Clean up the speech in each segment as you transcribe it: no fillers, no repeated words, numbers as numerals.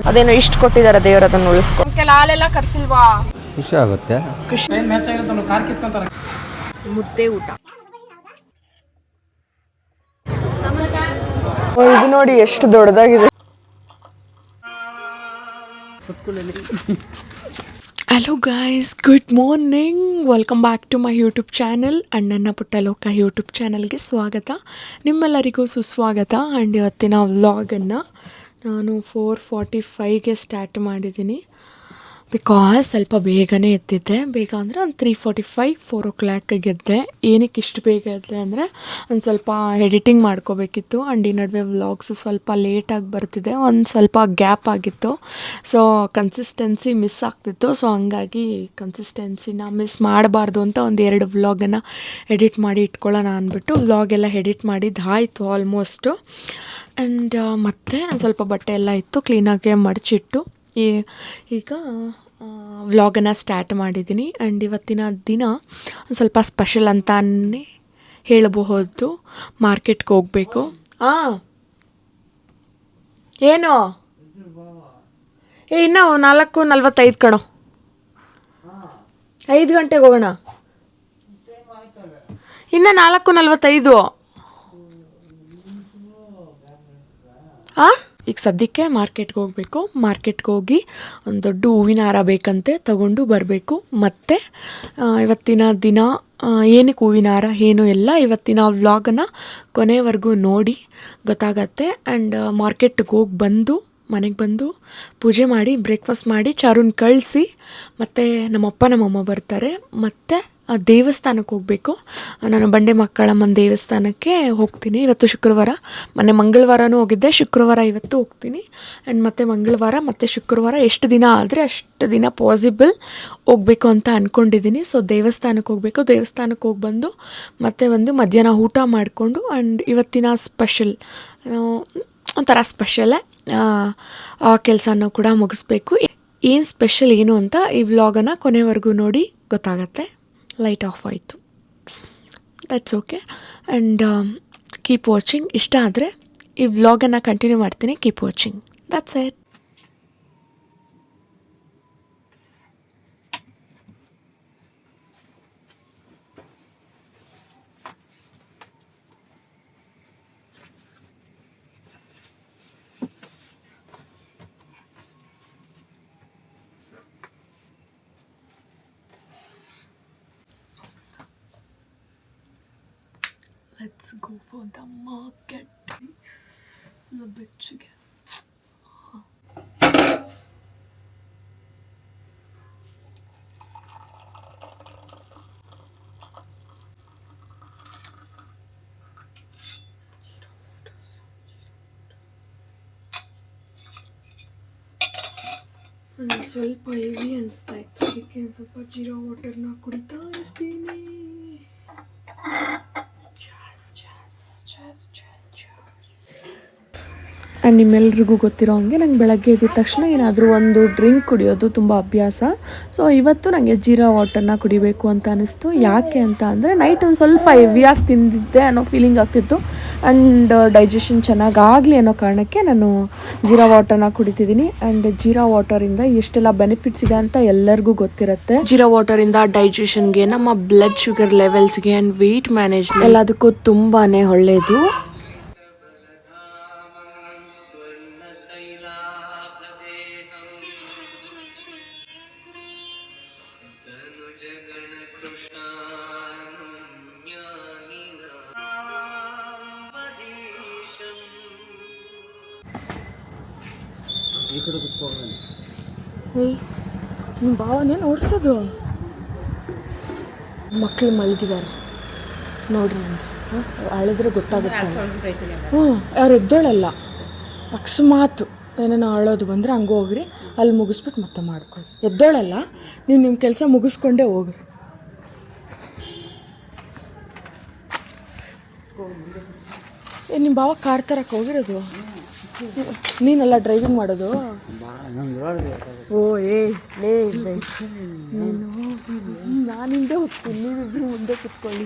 ಅದೇನೋ ಇಷ್ಟು ಕೊಟ್ಟಿದ್ದಾರೆ ದೇವ್ರ, ಅದನ್ನ ಉಳಿಸ್ಕೊ. ಹಾಲೆಲ್ಲ ಕರ್ಸಿಲ್ವಾ? ಖುಷಿ ಆಗುತ್ತೆ. ಮುದ್ದೆ ಊಟ. ಇದು ನೋಡಿ ಎಷ್ಟು ದೊಡ್ಡದಾಗಿದೆ. Hello guys, good morning. Welcome back to my YouTube channel and ನನ್ನ ಪುಟ್ಟ ಲೋಕ ಯೂಟ್ಯೂಬ್ ಚಾನಲ್ಗೆ ಸ್ವಾಗತ. ನಿಮ್ಮೆಲ್ಲರಿಗೂ ಸುಸ್ವಾಗತ. ಆ್ಯಂಡ್ ಇವತ್ತಿನ ವ್ಲಾಗನ್ನು ನಾನು 4:45ಗೆ ಸ್ಟಾರ್ಟ್ ಮಾಡಿದ್ದೀನಿ. ಬಿಕಾಸ್ ಸ್ವಲ್ಪ ಬೇಗನೆ ಎದ್ದಿದ್ದೆ. ಬೇಗ ಅಂದರೆ ಒಂದು 3:45 4 o'clock ಎದ್ದೆ. ಏನಕ್ಕೆ ಇಷ್ಟು ಬೇಗ ಎದ್ದೆ ಅಂದರೆ ಒಂದು ಸ್ವಲ್ಪ ಎಡಿಟಿಂಗ್ ಮಾಡ್ಕೋಬೇಕಿತ್ತು. ಆ್ಯಂಡ್ ಈ ನಡುವೆ ವ್ಲಾಗ್ಸ್ ಸ್ವಲ್ಪ ಲೇಟಾಗಿ ಬರ್ತಿದೆ, ಒಂದು ಸ್ವಲ್ಪ ಗ್ಯಾಪ್ ಆಗಿತ್ತು. ಸೊ ಕನ್ಸಿಸ್ಟೆನ್ಸಿ ಮಿಸ್ ಆಗ್ತಿತ್ತು. ಸೊ ಹಂಗಾಗಿ ಕನ್ಸಿಸ್ಟೆನ್ಸಿನ ಮಿಸ್ ಮಾಡಬಾರ್ದು ಅಂತ ಒಂದು 2 ವ್ಲಾಗನ್ನು ಎಡಿಟ್ ಮಾಡಿ ಇಟ್ಕೊಳ್ಳೋಣ ಅಂದ್ಬಿಟ್ಟು ವ್ಲಾಗೆಲ್ಲ ಎಡಿಟ್ ಮಾಡಿದ್ದಾಯಿತು ಆಲ್ಮೋಸ್ಟು. ಆ್ಯಂಡ್ ಮತ್ತೆ ಸ್ವಲ್ಪ ಬಟ್ಟೆ ಎಲ್ಲ ಇತ್ತು, ಕ್ಲೀನಾಗೆ ಮಡಚಿಟ್ಟು ಈಗ ವ್ಲಾಗನ್ನು ಸ್ಟಾರ್ಟ್ ಮಾಡಿದ್ದೀನಿ. ಆ್ಯಂಡ್ ಇವತ್ತಿನ ದಿನ ಸ್ವಲ್ಪ ಸ್ಪೆಷಲ್ ಅಂತಾನೇ ಹೇಳಬಹುದು. ಮಾರ್ಕೆಟ್ಗೆ ಹೋಗಬೇಕು. ಏನು ಇನ್ನೂ 4:45 ಕಣೋ, 5 ಗಂಟೆಗೆ ಹೋಗೋಣ. ಇನ್ನು 4:45. ಈಗ ಸದ್ಯಕ್ಕೆ ಮಾರ್ಕೆಟ್ಗೆ ಹೋಗಬೇಕು. ಮಾರ್ಕೆಟ್ಗೆ ಹೋಗಿ ಒಂದು ದೊಡ್ಡ ಹೂವಿನ ಹಾರ ಬೇಕಂತೆ, ತಗೊಂಡು ಬರಬೇಕು. ಮತ್ತು ಇವತ್ತಿನ ದಿನ ಏನಕ್ಕೆ ಹೂವಿನ ಹಾರ ಏನು ಎಲ್ಲ ಇವತ್ತಿನ ವ್ಲಾಗನ್ನು ಕೊನೆವರೆಗೂ ನೋಡಿ ಗೊತ್ತಾಗತ್ತೆ. ಆ್ಯಂಡ್ ಮಾರ್ಕೆಟ್ಗೆ ಹೋಗಿ ಬಂದು ಮನೆಗೆ ಬಂದು ಪೂಜೆ ಮಾಡಿ ಬ್ರೇಕ್ಫಾಸ್ಟ್ ಮಾಡಿ ಚಾರುನ್ ಕಳಿಸಿ ಮತ್ತು ನಮ್ಮಪ್ಪ ನಮ್ಮಮ್ಮ ಬರ್ತಾರೆ. ಮತ್ತು ದೇವಸ್ಥಾನಕ್ಕೆ ಹೋಗಬೇಕು. ನಾನು ಬಂಡೆ ಮಕ್ಕಳಮ್ಮನ ದೇವಸ್ಥಾನಕ್ಕೆ ಹೋಗ್ತೀನಿ. ಇವತ್ತು ಶುಕ್ರವಾರ, ಮೊನ್ನೆ ಮಂಗಳವಾರನೂ ಹೋಗಿದ್ದೆ, ಶುಕ್ರವಾರ ಇವತ್ತು ಹೋಗ್ತೀನಿ. ಆ್ಯಂಡ್ ಮತ್ತು ಮಂಗಳವಾರ ಮತ್ತು ಶುಕ್ರವಾರ ಎಷ್ಟು ದಿನ ಆದರೆ ಅಷ್ಟು ದಿನ ಪಾಸಿಬಲ್ ಹೋಗಬೇಕು ಅಂತ ಅಂದ್ಕೊಂಡಿದ್ದೀನಿ. ಸೊ ದೇವಸ್ಥಾನಕ್ಕೆ ಹೋಗಬೇಕು. ದೇವಸ್ಥಾನಕ್ಕೆ ಹೋಗಿ ಬಂದು ಮತ್ತೆ ಒಂದು ಮಧ್ಯಾಹ್ನ ಊಟ ಮಾಡಿಕೊಂಡು ಆ್ಯಂಡ್ ಇವತ್ತಿನ ಸ್ಪೆಷಲ್ ಒಂಥರ ಸ್ಪೆಷಲ್ಲೇ ಆ ಕೆಲಸನೂ ಕೂಡ ಮುಗಿಸ್ಬೇಕು. ಏನು ಸ್ಪೆಷಲ್ ಏನು ಅಂತ ಈ ವ್ಲಾಗನ್ನು ಕೊನೆವರೆಗೂ ನೋಡಿ ಗೊತ್ತಾಗತ್ತೆ. ಲೈಟ್ ಆಫ್ ಆಯಿತು, that's okay. And keep watching. ಇಷ್ಟ ಆದರೆ ಈ ವ್ಲಾಗನ್ನು ಕಂಟಿನ್ಯೂ ಮಾಡ್ತೀನಿ. Keep watching, that's it. Let's go for the market. The ಬೆಚ್ಚಗೆ ಸ್ವಲ್ಪ ಹೆವಿ ಅನಿಸ್ತಾ ಇತ್ತು, ಅದಕ್ಕೆ ಒಂದು ಸ್ವಲ್ಪ ಜೀರಾ ವಾಟರ್ನ ಕುಡಿತಾ ಇದ್ದೀನಿ. ಆ್ಯಂಡ್ ನಿಮ್ಮೆಲ್ರಿಗೂ ಗೊತ್ತಿರೋ ಹಾಗೆ ನಂಗೆ ಬೆಳಗ್ಗೆ ಎದ್ದ ತಕ್ಷಣ ಏನಾದರೂ ಒಂದು ಡ್ರಿಂಕ್ ಕುಡಿಯೋದು ತುಂಬ ಅಭ್ಯಾಸ. ಸೊ ಇವತ್ತು ನನಗೆ ಜೀರಾ ವಾಟರ್ನ ಕುಡಿಬೇಕು ಅಂತ ಅನ್ನಿಸ್ತು. ಯಾಕೆ ಅಂತ ಅಂದರೆ ನೈಟ್ ಒಂದು ಸ್ವಲ್ಪ ಹೆವಿಯಾಗಿ ತಿಂದಿದ್ದೆ ಅನ್ನೋ ಫೀಲಿಂಗ್ ಆಗ್ತಿತ್ತು. ಆ್ಯಂಡ್ ಡೈಜೆಷನ್ ಚೆನ್ನಾಗಾಗಲಿ ಅನ್ನೋ ಕಾರಣಕ್ಕೆ ನಾನು ಜೀರಾ ವಾಟರ್ನ ಕುಡಿತಿದ್ದೀನಿ. ಆ್ಯಂಡ್ ಜೀರಾ ವಾಟರಿಂದ ಎಷ್ಟೆಲ್ಲ ಬೆನಿಫಿಟ್ಸ್ ಇದೆ ಅಂತ ಎಲ್ಲರಿಗೂ ಗೊತ್ತಿರುತ್ತೆ. ಜೀರಾ ವಾಟರಿಂದ ಡೈಜೆಷನ್ಗೆ, ನಮ್ಮ ಬ್ಲಡ್ ಶುಗರ್ ಲೆವೆಲ್ಸ್ಗೆ ಆ್ಯಂಡ್ ವೆಯ್ಟ್ ಮ್ಯಾನೇಜ್ಮೆಂಟ್ ಎಲ್ಲದಕ್ಕೂ ತುಂಬಾ ಒಳ್ಳೆಯದು. ನಿಮ್ಮ ಭಾವನೆ ಓಡಿಸೋದು. ಮಕ್ಕಳು ಮಲಗಿದ್ದಾರೆ ನೋಡ್ರಿ, ನನಗೆ ಅಳಿದ್ರೆ ಗೊತ್ತಾಗುತ್ತೆ. ಅವ್ರು ಎದ್ದೇಳಲ್ಲ. ಅಕಸ್ಮಾತ್ ಏನೇನೋ ಅಳೋದು ಬಂದರೆ ಹಂಗೆ ಹೋಗ್ರಿ, ಅಲ್ಲಿ ಮುಗಿಸ್ಬಿಟ್ಟು ಮತ್ತೆ ಮಾಡ್ಕೊಳ್ಳಿ. ಎದ್ದೇಳಲ್ಲ, ನೀವು ನಿಮ್ಮ ಕೆಲಸ ಮುಗಿಸ್ಕೊಂಡೇ ಹೋಗ್ರಿ. ನಿಮ್ಮ ಭಾವ ಕಾರ್ ತರಕ್ಕೆ ಹೋಗಿರೋದು. ನೀನೆಲ್ಲ ಡ್ರೈವಿಂಗ್ ಮಾಡೋದು? ಓ ಲೇ ನೀನು ನಾನಿಂದೆ ಹೋಗ್ತೀನಿ, ನೀವಿಬ್ರು ಮುಂದೆ ಕುತ್ಕೊಳ್ಳಿ.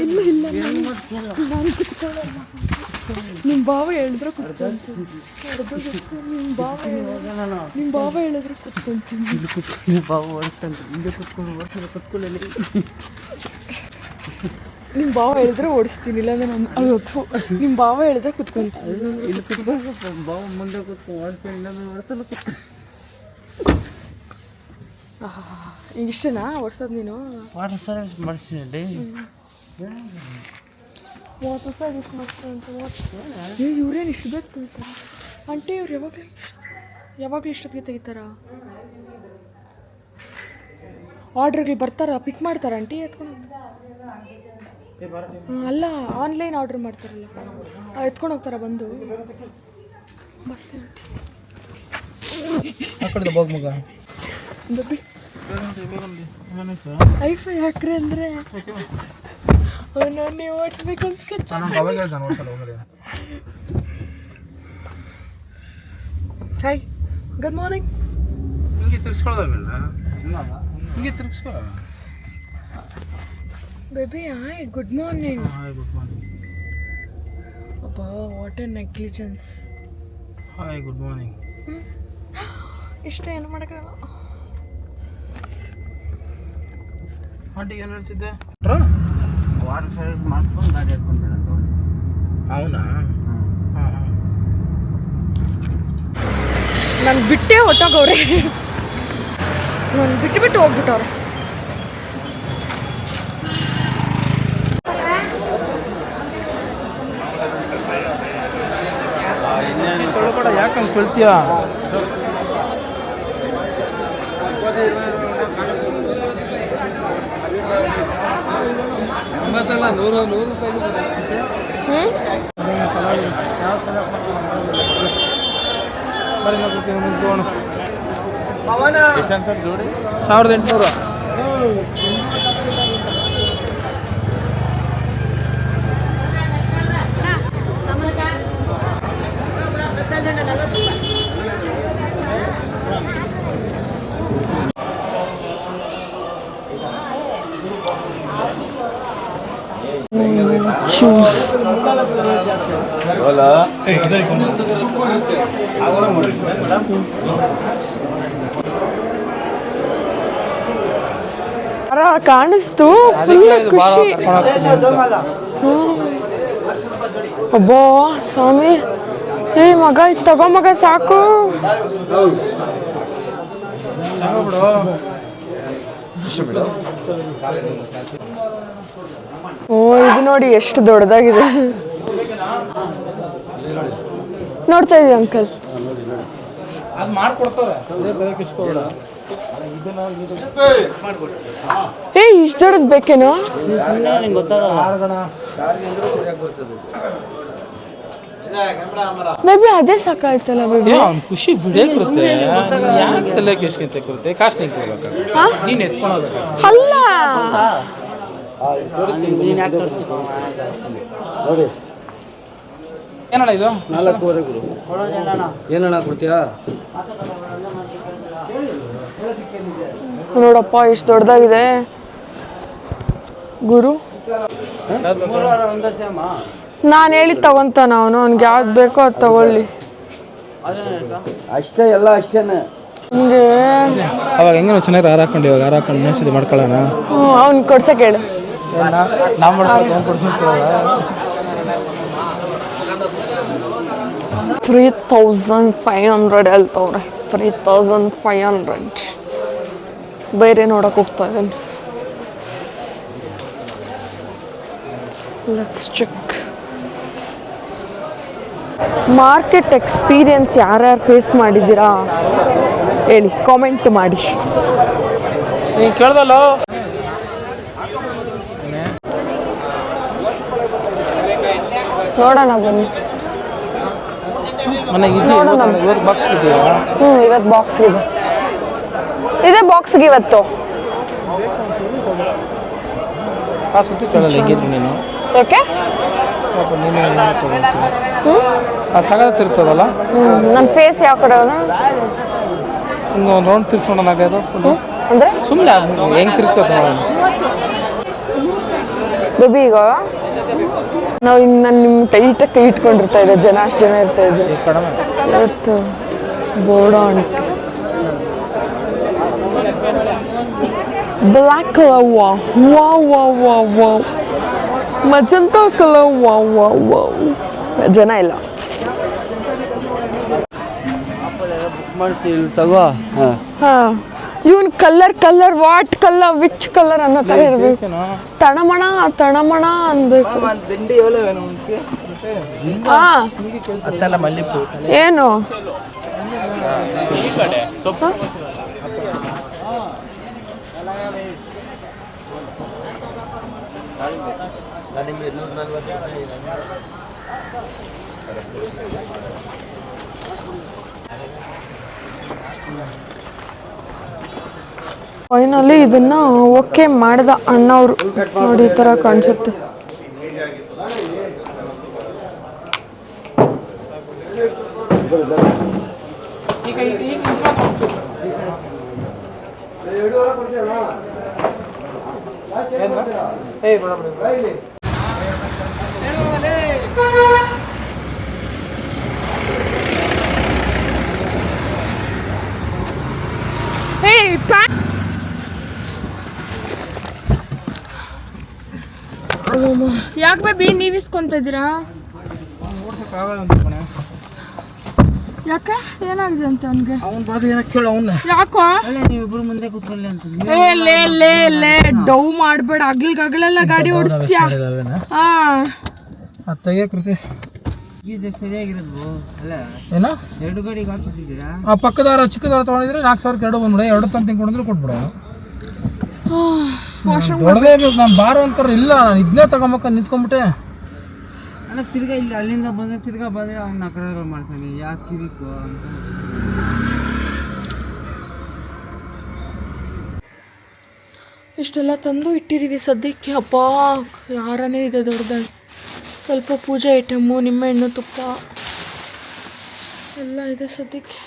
ಇಲ್ಲ ನಾನು ಕುತ್ಕೊಳ್ಳಲ್ಲ. ನಿಮ್ಮ ಭಾವ ಹೇಳಿದ್ರೆ ಕುತ್ಕೊಂತೀನಿ. ನಿಮ್ಮ ಭಾವ ಹೇಳಿದ್ರೆ ಕುತ್ಕೊಂತೀನಿ. ನಿಮ್ಮ ಭಾವ ಹೇಳಿದ್ರೆ ಓಡಿಸ್ತೀನಿ, ಇಲ್ಲ ಅಂದ್ರೆ ನಿಮ್ಮ ಭಾವ ಹೇಳಿದ್ರೆ ಕುತ್ಕೊಂತೀನಿ. ಇಲ್ಲಿ ಕುತ್ಕೊಂಡು ಬಾವು ಮುಂದೆ ಕುತ್ಕೊಂಡು ಓಡಿಸ್ತೀನಿ, ಈಗ ಇಷ್ಟೇನಾ ಓಡಿಸೋದು ನೀನು? ವಾಟರ್ ಸರ್ವಿಸ್ ಮಾಡಿಸ್ತೀನಿ. ವಾಟರ್ ಸರ್ವಿಸ್ ಮಾಡ್ತೀನಿ ಅಂತ ಇವ್ರೇನು ಇಷ್ಟು ಬೇಕು ತೆಗಿತಾರ? ಆಂಟಿ ಇವ್ರು ಯಾವಾಗಲೂ ಇಷ್ಟೊತ್ತಿಗೆ ತೆಗಿತಾರ? ಆರ್ಡ್ರ್ಗಳು ಬರ್ತಾರ, ಪಿಕ್ ಮಾಡ್ತಾರ ಆಂಟಿ ಎತ್ಕೊಂಡು? ಅಲ್ಲ, ಆನ್ಲೈನ್ ಆರ್ಡ್ರ್ ಮಾಡ್ತಾರಲ್ಲ, ಎತ್ಕೊಂಡು ಹೋಗ್ತಾರ ಬಂದು? ಬರ್ತೀನಿ. ಐಫೈ ಹಾಕ್ರಿ ಅಂದರೆ ಅವನನ್ನೇ ಓಡಿಸ್ಬೇಕು ಅಂತ. Hi, good morning. ಹಿಂಗೆ ತಿರ್ಸ್ಕೊಳ್ಳೋದಲ್ಲ, ಹಿಂಗೆ ತಿರ್ಸ್ಕೊ. Baby hi, good morning. Hi, good morning. ಅಬ್ಬಾ, what a negligence. Hi, good morning. ಇಷ್ಟ ಏನು ಮಾಡೋಕ್ಕಾಗಲ್ಲ. ಆಂಟಿ ಏನು ಹೇಳ್ತಿದ್ದೆ? ವಾಟರ್ ಸರ್ವಿಸ್ ಮಾಡಿಸ್ಕೊಂಡು ಗಾಡಿ ಎತ್ಕೊಂತಾರೆ ಅಂತ. ಅವನಾ? ನಾನು ಬಿಟ್ಟೇ ಹೊಟ್ಟೋಗವ್ರೆ, ನಾನು ಬಿಟ್ಟು ಹೋಗ್ಬಿಟ್ಟವ್ರೆ. ಯಾಕಂತ ಕೊಳ್ತೀಯ? ಎಂಬತ್ತಲ್ಲ, 100 ರೂಪಾಯಿ. 1800. Shoes. Hola. ಕಾಣಿಸ್ತು, ಫುಲ್ ಖುಷಿ. ಅಬ್ಬಾ ಸ್ವಾಮಿ, ಮಗ ಇದು ತಗೋ ಮಗ, ಸಾಕು. ಓ, ಇದು ನೋಡಿ ಎಷ್ಟು ದೊಡ್ಡದಾಗಿದೆ. ನೋಡ್ತಾ ಇದೀವಿ ಅಂಕಲ್. ಅದು ಮಾಡ್ಕೊಡ್ತಾರೆ. ಇಷ್ಟು ದೊಡ್ಡದು ಬೇಕೇನೋ? ಬೇಬಿ ಅದೇ ಸಾಕಾಯ್ತಲ್ಲ ಬೇಬಿ. ಖುಷಿ ಬಿಡೇಕಿರುತ್ತೆ, ಯಾಕೆ ತಲೆ ಕೆಸ್ಕೊಂತ ಕೊಡುತ್ತೆ? ಕಾಸು ನೀನು ಎತ್ಕೊಳೋದ ಅಲ್ಲ. ಏನಣ್ಣ ಇದು? 4 ಗುರು. ಏನಣ್ಣ ಕೊಡ್ತೀಯಾ? ನೋಡಪ್ಪ ಎಷ್ಟು ದೊಡ್ಡದಾಗಿದೆ ಗುರು. ನಾನು ಹೇಳಿದ್ ತಗೊಂತಾನ ಅವನು, ಅವ್ನಿಗೆ ಯಾವ್ದು ಬೇಕೋ ಅದು ತಗೊಳ್ಳಿ. ಅಷ್ಟೇ, ಎಲ್ಲ ಅಷ್ಟೇನೆ. ನಿಮಗೆ ಅವಾಗ ಹೆಂಗ ಚೆನ್ನಾಗಿ ಹಾರಾಕೊಂಡು, ಇವಾಗ ಹಾರಾಕೊಂಡು ಮೇಸಿದ್ದು ಮಾಡ್ಕೊಳ್ಳೋಣ. ಅವ್ನು ಕೊಡ್ಸಕ್ಕೆ ಹೇಳು. ನಾವು ಮಾಡ್ಕೊಂಡು ಕೊಡ್ಸಕ್ಕೆ 3500 ಹೇಳ್ತವ್ರೆ. 3500. ಬೇರೆ ನೋಡಕ್ಕೆ ಹೋಗ್ತಾ ಇದ್ದೀನಿ. Let's check. ಮಾರ್ಕೆಟ್ ಎಕ್ಸ್ಪೀರಿಯನ್ಸ್ ಯಾರ್ಯಾರು ಫೇಸ್ ಮಾಡಿದ್ದೀರಾ ಹೇಳಿ, ಕಾಮೆಂಟ್ ಮಾಡಿ. ನೀನು ಕೇಳ್ದಲ್ಲ? ನೋಡೋಣ ಬನ್ನಿ. ಇವತ್ತು ಬಾಕ್ಸ್ ಇದೆಯಾ? ಇವತ್ತು ಬಾಕ್ಸ್ ಇದೆ. ಇದೇ ಬಾಕ್ಸ್ಗೆ ಇವತ್ತು ಕಾಸು ಕೇಳಲ್ಲ. ಹೇಗಿದ್ರು ನೀನು? ಯಾಕೆ ಪಾಪ ನೀನು ಅದು ಸಗದ ತಿರುಗ್ತದಲ್ಲ ನನ್ನ ಫೇಸ್ ಯಾವ ಕಡೆ ಅದ ಹಿಂಗೆ ಒಂದು ರೌಂಡ್ ತಿರ್ಗ್ಸೋಣ ಅದು ಫುಲ್ಲು ಅಂದರೆ ಸುಮ್ಮನೆ ಹೆಂಗೆ ತಿರುಗ್ತದೆ ನೋಡೋಣ. ಬೇಬಿ ಈಗ ನಾವು ಇನ್ನು ನಾನು ನಿಮ್ಮ ಟೈಟಾಗಿ ಕೈ ಇಟ್ಕೊಂಡಿರ್ತಾ ಇದ್ದೆ, ಜನ ಅಷ್ಟು ಜನ ಇರ್ತಾ ಇದ್ರು. ಕಡಿಮೆ ಇವತ್ತು ಬೋರ್ಡ ಉಂಟು. ಬ್ಲ್ಯಾಕ್ ಕಲರ್ ವಾ ಮಜಂತ ಕಲರ್ ವಾ ಜನ ಇಲ್ಲ. ಮಾಡ್ತೀವಿ ತಗೋ. ಹಾಂ ಇವನ್ colour what colour which colour ಅನ್ನೋ ಥರ ಇರಬೇಕು. ತಣಮಣ ಅನ್ಬೇಕು. ಏನು ಫೈನಲಿ ಇದನ್ನ ಓಕೆ ಮಾಡ್ದ ಅಣ್ಣವ್ರು. ನೋಡಿ ಈ ಥರ ಕಾಣಿಸುತ್ತೆ. ಯಾಕೆ ಬೇಬಿ ನೀವು ಇಸ್ಕೊಂತ ಇದ್ದೀರಾ? ಯಾಕೆ ಏನಾಗಿದೆ ಅಂತ ಅವನಿಗೆ? ಯಾಕೋ ನೀವಿಬ್ರು ಮುಂದೆ ಕೂತ್ಕೊಳ್ಳಿ ಅಂತ ಲೇ ಡೌ ಮಾಡ್ಬೇಡ. ಅಗ್ಲೆಲ್ಲ ಗಾಡಿ ಓಡಿಸ್ತೀಯಾ? ಹಾ ಸರಿಯಾಗಿರೋದು ಅಲ್ಲ ಏನ 2 ಗಾಡಿಗೆ ಹಾಕಿದ್ದೀರಾ? ಆ ಪಕ್ಕದಾರ ಚಿಕ್ಕದಾರ ತೊಗೊಂಡಿದ್ರೆ 4,000 ಎರಡು ಬಂದ್ಬಿಡ 2 ತಂದು ತಿಂಗೊಂಡ್ರೆ ಕೊಟ್ಬಿಡ. ದೊಡ್ಡದೇ ಬೇಕು ನಾನು ಬಾರೋ ಅಂತಾರೆ. ಇಲ್ಲ ನಾನು ಇದನ್ನೇ ತಗೊಂಬೇಕ ನಿಂತ್ಕೊಂಡ್ಬಿಟ್ಟೆ. ಅಲ್ಲ ತಿರ್ಗಾ ಇಲ್ಲಿ ಅಲ್ಲಿಂದ ಬಂದ್ರೆ ಅವ್ನು ನಕರಗಳು ಮಾಡ್ತಾನೆ. ಯಾಕೆ ಕಿರಿಕು ಅಂತ ಇಷ್ಟೆಲ್ಲ ತಂದು ಇಟ್ಟಿದ್ದೀವಿ ಸದ್ಯಕ್ಕೆ. ಅಪ್ಪ ಯಾರನೇ ಇದೆ ದೊಡ್ಡದಾಗಿ. ಸ್ವಲ್ಪ ಪೂಜೆ ಐಟಮ್ಮು, ನಿಂಬೆಹಣ್ಣು, ತುಪ್ಪ ಎಲ್ಲ ಇದೆ ಸದ್ಯಕ್ಕೆ.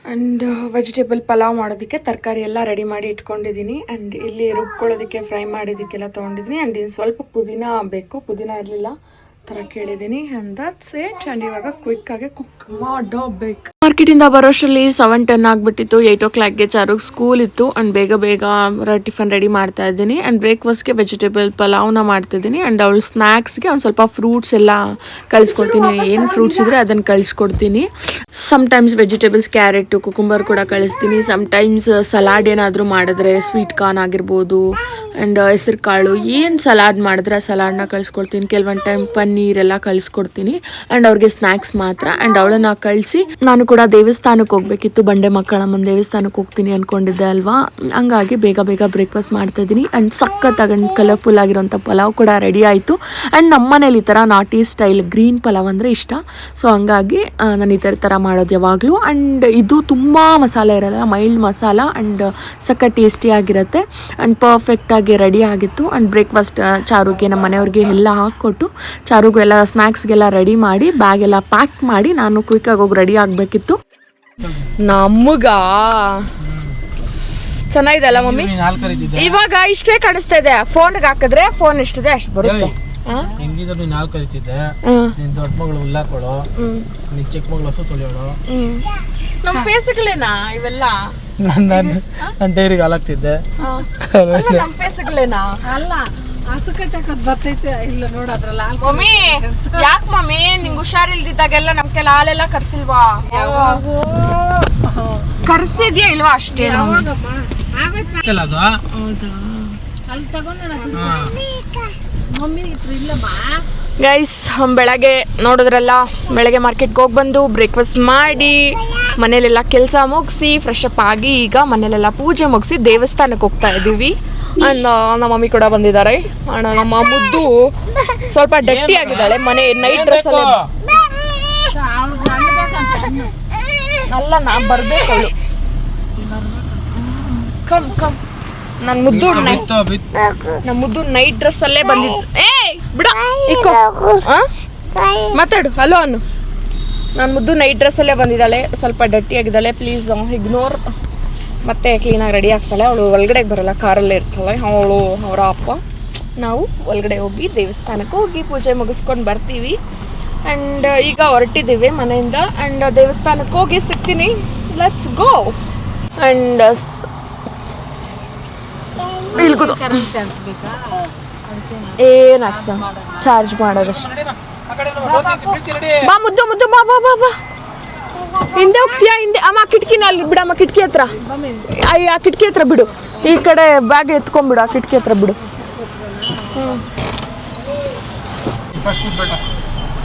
ಆ್ಯಂಡ್ ವೆಜಿಟೇಬಲ್ ಪಲಾವ್ ಮಾಡೋದಕ್ಕೆ ತರಕಾರಿ ಎಲ್ಲ ರೆಡಿ ಮಾಡಿ ಇಟ್ಕೊಂಡಿದ್ದೀನಿ. ಆ್ಯಂಡ್ ಇಲ್ಲಿ ರುಬ್ಕೊಳ್ಳೋದಕ್ಕೆ ಫ್ರೈ ಮಾಡೋದಕ್ಕೆಲ್ಲ ತೊಗೊಂಡಿದ್ದೀನಿ. ಆ್ಯಂಡ್ ಇನ್ನು ಸ್ವಲ್ಪ ಪುದೀನ ಬೇಕು, ಪುದೀನ ಇರಲಿಲ್ಲ ಥರ ಕೇಳಿದ್ದೀನಿ. And that's it. ಆ್ಯಂಡ್ ಇವಾಗ ಕ್ವಿಕ್ಕಾಗಿ ಕುಕ್ ಮಾಡಬೇಕು. ಮಾರ್ಕೆಟಿಂದ ಬರೋಷ್ಟರಲ್ಲಿ 7:10 ಆಗಿಬಿಟ್ಟಿತ್ತು. 8 o'clockಗೆ ಚಾರುಗೆ ಸ್ಕೂಲ್ ಇತ್ತು. ಆ್ಯಂಡ್ ಬೇಗ ಟಿಫನ್ ರೆಡಿ ಮಾಡ್ತಾ ಇದ್ದೀನಿ. ಆ್ಯಂಡ್ ಬ್ರೇಕ್ಫಾಸ್ಟ್ಗೆ ವೆಜಿಟೇಬಲ್ ಪಲಾವ್ನ ಮಾಡ್ತಿದ್ದೀನಿ. ಆ್ಯಂಡ್ ಅವಳು ಸ್ನ್ಯಾಕ್ಸ್ಗೆ ಒಂದು ಸ್ವಲ್ಪ ಫ್ರೂಟ್ಸ್ ಎಲ್ಲ ಕಳಿಸ್ಕೊಡ್ತೀನಿ. ಏನು ಫ್ರೂಟ್ಸ್ ಇದ್ದರೆ ಅದನ್ನು ಕಳಿಸ್ಕೊಡ್ತೀನಿ. ಸಮ್ಟೈಮ್ಸ್ ವೆಜಿಟೇಬಲ್ಸ್ ಕ್ಯಾರೆಟು ಕುಕುಂಬರ್ ಕೂಡ ಕಳಿಸ್ತೀನಿ. ಸಮ್ಟೈಮ್ಸ್ ಸಲಾಡ್ ಏನಾದರೂ ಮಾಡಿದ್ರೆ ಸ್ವೀಟ್ ಕಾರ್ನ್ ಆಗಿರ್ಬೋದು ಆ್ಯಂಡ್ ಹೆಸರು ಕಾಳು ಏನು ಸಲಾಡ್ ಮಾಡಿದ್ರೆ ಸಲಾಡ್ನ ಕಳಿಸ್ಕೊಡ್ತೀನಿ. ಕೆಲವೊಂದು ಟೈಮ್ ಪನ್ನೀರೆಲ್ಲ ಕಳಿಸ್ಕೊಡ್ತೀನಿ. ಆ್ಯಂಡ್ ಅವ್ರಿಗೆ ಸ್ನ್ಯಾಕ್ಸ್ ಮಾತ್ರ. ಆ್ಯಂಡ್ ಅವಳನ್ನ ಕಳಿಸಿ ನಾನು ಕೂಡ ದೇವಸ್ಥಾನಕ್ಕೆ ಹೋಗ್ಬೇಕಿತ್ತು. ಬಂಡೆ ಮಕ್ಕಳಮ್ಮನ ದೇವಸ್ಥಾನಕ್ಕೆ ಹೋಗ್ತೀನಿ ಅಂದ್ಕೊಂಡಿದ್ದೆ ಅಲ್ವಾ. ಹಂಗಾಗಿ ಬೇಗ ಬ್ರೇಕ್ಫಾಸ್ಟ್ ಮಾಡ್ತಾಯಿದ್ದೀನಿ. ಆ್ಯಂಡ್ ಸಖತ್ತಾಗಿ ಕಲರ್ಫುಲ್ ಆಗಿರೋಂಥ ಪಲಾವ್ ಕೂಡ ರೆಡಿ ಆಯಿತು. ಆ್ಯಂಡ್ ನಮ್ಮ ಮನೇಲಿ ಈ ಥರ ನಾಟಿ ಸ್ಟೈಲ್ ಗ್ರೀನ್ ಪಲಾವ್ ಅಂದರೆ ಇಷ್ಟ. ಸೊ ಹಂಗಾಗಿ ನಾನು ಈ ಥರ ಮಾಡೋದು ಯಾವಾಗಲೂ. ಆ್ಯಂಡ್ ಇದು ತುಂಬ ಮಸಾಲೆ ಇರಲ್ಲ, ಮೈಲ್ಡ್ ಮಸಾಲ. ಆ್ಯಂಡ್ ಸಖತ್ ಟೇಸ್ಟಿಯಾಗಿರುತ್ತೆ. ಆ್ಯಂಡ್ ಪರ್ಫೆಕ್ಟಾಗಿ ರೆಡಿ ಆಗಿತ್ತು. ಆ್ಯಂಡ್ ಬ್ರೇಕ್ಫಾಸ್ಟ್ ಚಾರುಗೆ ನಮ್ಮ ಮನೆಯವ್ರಿಗೆ ಎಲ್ಲ ಹಾಕ್ಕೊಟ್ಟು ಚಾರುಗೂ ಎಲ್ಲ ಸ್ನ್ಯಾಕ್ಸ್ಗೆಲ್ಲ ರೆಡಿ ಮಾಡಿ ಬ್ಯಾಗೆಲ್ಲ ಪ್ಯಾಕ್ ಮಾಡಿ ನಾನು ಕ್ವಿಕ್ಕಾಗಿ ಹೋಗಿ ರೆಡಿ ಆಗಬೇಕಿತ್ತು. ನಮಗ ಚೆನ್ನಾಗಿದೆ ಅಲ್ಲ ಮಮ್ಮಿ? ಇವಾಗ ಇಷ್ಟೇ ಕಾಣಿಸ್ತಾ ಇದೆ. ಫೋನ್ಗೆ ಹಾಕಿದ್ರೆ ಫೋನ್ ಎಷ್ಟಿದೆ ಅಷ್ಟು ಬರುತ್ತೆ. ಹೆಂಗಿದ್ರು ನೀನು ಹಾಲು ಕರಿತಿದ್ದೆ, ನಿನ್ನ ದೊಡ್ಡ ಮಗಳು ಹುಲ್ಲಾಕೊಳು, ನಿನ್ನ ಚಿಕ್ಕ ಮಗಳು ಹಸು ತೊಳೆಯೋಳು. ನಮ್ಮ ಫೇಸ್ಗಳೇನಾ ಇವೆಲ್ಲ? ನನ್ನ ಡೈರಿಗೆ ಹಾಲಾಗ್ತಿದ್ದೆ. ನಮ್ಮ ಫೇಸ್ಗಳೇನಾ? ಅಲ್ಲ ಹಸು ಕಟ್ಟಕದ್ ಬರ್ತೈತೆ ಇಲ್ಲ ನೋಡೋದ್ರಲ್ಲ. ಮಮ್ಮಿ ಯಾಕೆ ಮಮ್ಮಿ ನಿಂಗೆ ಹುಷಾರಿಲ್ದಿದ್ದಾಗೆಲ್ಲ ನಮ್ ಕೆಲ ಹಾಲೆಲ್ಲ ಕರ್ಸಿಲ್ವಾ? ಕರ್ಸಿದ್ಯಾ ಇಲ್ವಾ ಅಷ್ಟೇ? ಗೈಸ್ ಬೆಳಗ್ಗೆ ನೋಡಿದ್ರಲ್ಲ, ಬೆಳಗ್ಗೆ ಮಾರ್ಕೆಟ್ಗೆ ಹೋಗಿ ಬಂದು ಬ್ರೇಕ್ಫಾಸ್ಟ್ ಮಾಡಿ ಮನೇಲೆಲ್ಲ ಕೆಲಸ ಮುಗಿಸಿ ಫ್ರೆಶ್ ಅಪ್ ಆಗಿ ಈಗ ಮನೇಲೆಲ್ಲ ಪೂಜೆ ಮುಗಿಸಿ ದೇವಸ್ಥಾನಕ್ಕೆ ಹೋಗ್ತಾ ಇದ್ದೀವಿ. ನಮ್ಮ ಮಮ್ಮಿ ಕೂಡ ಬಂದಿದ್ದಾರೆ. ಅಣ್ಣ ನಮ್ಮ ಮುದ್ದು ಸ್ವಲ್ಪ ಡಟ್ಟಿ ಆಗಿದ್ದಾಳೆ. ಮನೆ ನೈಟ್ ಡ್ರೆಸ್ ಅಲ್ಲೇ ಅಲ್ಲ ನಾ ಬರ್ಬೇಕು ಅವಳು. ಕಮ್ ನನ್ನ ಮುದ್ದು ನೈಟ್ ಡ್ರೆಸ್ ಅಲ್ಲೇ ಬಂದಿದ್ದು. ಏ ಬಿಡ ಇಕ್ಕೋ ಮಾತಾಡು ಹಲೋ ಅನ್ನು. ನಾನು ಮುದ್ದು ನೈಟ್ ಡ್ರೆಸ್ಸಲ್ಲೇ ಬಂದಿದ್ದಾಳೆ, ಸ್ವಲ್ಪ ಡಟ್ಟಿಯಾಗಿದ್ದಾಳೆ, ಪ್ಲೀಸ್ ಇಗ್ನೋರ್. ಮತ್ತೆ ಕ್ಲೀನಾಗಿ ರೆಡಿ ಆಗ್ತಾಳೆ. ಅವಳು ಒಳಗಡೆ ಬರಲ್ಲ, ಕಾರಲ್ಲೇ ಇರ್ತಾಳೆ ಅವಳು ಅವರ ಅಪ್ಪ. ನಾವು ಒಳಗಡೆ ಹೋಗಿ ದೇವಸ್ಥಾನಕ್ಕೆ ಹೋಗಿ ಪೂಜೆ ಮುಗಿಸ್ಕೊಂಡು ಬರ್ತೀವಿ. ಆ್ಯಂಡ್ ಈಗ ಹೊರಟಿದ್ದೀವಿ ಮನೆಯಿಂದ. ಆ್ಯಂಡ್ ದೇವಸ್ಥಾನಕ್ಕೆ ಹೋಗಿ ಸಿಗ್ತೀನಿ. Let's go. ಆ್ಯಂಡ್ ಇಲ್ಗುದು ಏನು ಹಾಕ್ಸ ಚಾರ್ಜ್ ಮಾಡೋದಷ್ಟು. ಬಾ ಮುದ್ದು ಮುದ್ದು ಬಾ ಬಾ ಬಾ ಬಾ. ಹಿಂದೆ ಹೋಗ್ತೀಯಾ? ಹಿಂದೆ ಅಮ್ಮ ಕಿಟಕಿನ ಅಲ್ಲಿ ಬಿಡಮ್ಮ, ಕಿಟಕಿ ಹತ್ರ. ಅಯ್ಯ ಆ ಕಿಟಕಿ ಹತ್ರ ಬಿಡು, ಈ ಕಡೆ ಬ್ಯಾಗ್ ಎತ್ಕೊಂಡ್ಬಿಡು, ಆ ಕಿಟಕಿ ಹತ್ರ ಬಿಡು.